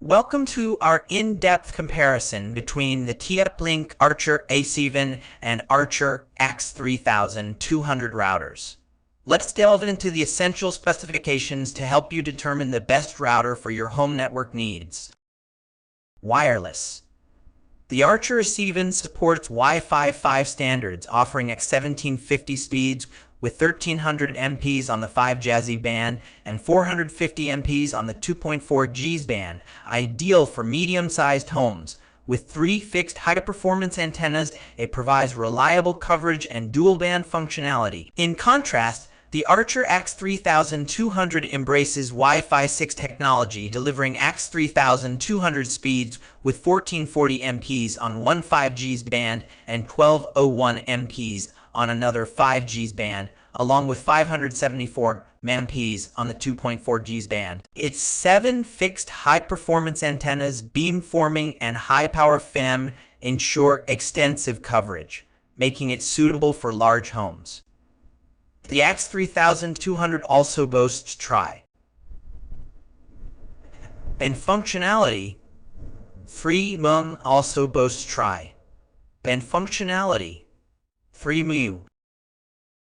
Welcome to our in-depth comparison between the TP-Link Archer A7 and Archer AX3200 routers. Let's delve into the essential specifications to help you determine the best router for your home network needs. Wireless. The Archer A7 supports Wi-Fi 5 standards, offering AX1750 speeds with 1300 MPs on the 5GHz band and 450 MPs on the 2.4 GHz band, ideal for medium-sized homes. With 3 fixed high-performance antennas, it provides reliable coverage and dual-band functionality. In contrast, the Archer AX3200 embraces Wi-Fi 6 technology, delivering AX3200 speeds with 1440 MPs on one 5GHz band and 1201 MPs on another 5GHz band, along with 574 MPs on the 2.4 GHz band. Its 7 fixed high-performance antennas, beamforming, and high-power FEM ensure extensive coverage, making it suitable for large homes. The AX3200 also boasts Tri and functionality. FreeMU also boasts Tri and functionality. FreeMU.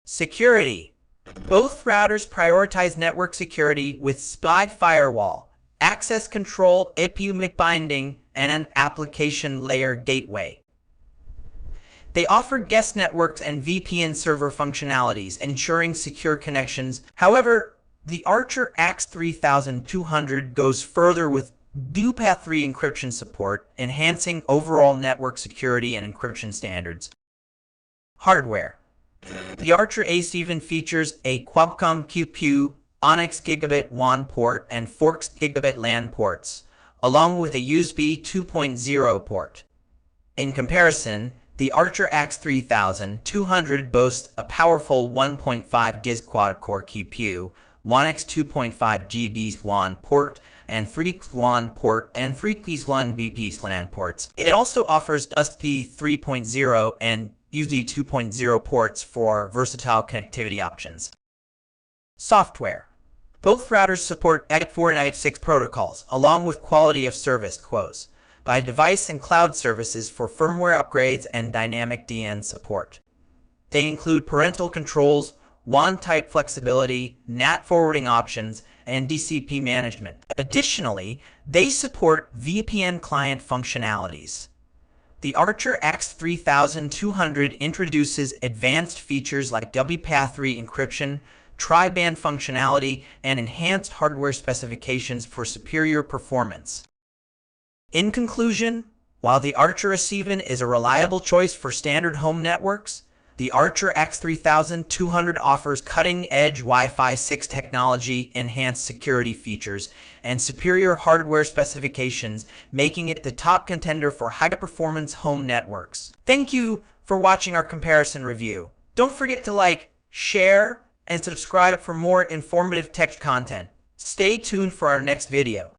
Security. Both routers prioritize network security with SPI firewall, access control, APU binding, and an application layer gateway. They offer guest networks and VPN server functionalities, ensuring secure connections. However, the Archer AX3200 goes further with DuPath3 encryption support, enhancing overall network security and encryption standards. Hardware. The Archer A7 features a Qualcomm QPU, Onyx Gigabit WAN port, and Forks Gigabit LAN ports, along with a USB 2.0 port. In comparison, the Archer AX3200 boasts a powerful 1.5 GHz quad-core QPU, Onyx 2.5 GB WAN port, and Freaks WAN port, and Freaks WAN VPS LAN ports. It also offers USB 3.0 and USB 2.0 ports for versatile connectivity options. Software. Both routers support AX4 and AX6 protocols, along with quality of service QoS, by device and cloud services for firmware upgrades and dynamic DN support. They include parental controls, WAN type flexibility, NAT forwarding options, and DCP management. Additionally, they support VPN client functionalities. The Archer AX3200 introduces advanced features like DuPath3 encryption, tri-band functionality, and enhanced hardware specifications for superior performance. In conclusion, while the Archer A7 is a reliable choice for standard home networks, the Archer AX3200 offers cutting-edge Wi-Fi 6 technology, enhanced security features, and superior hardware specifications, making it the top contender for high-performance home networks. Thank you for watching our comparison review. Don't forget to like, share, and subscribe for more informative tech content. Stay tuned for our next video.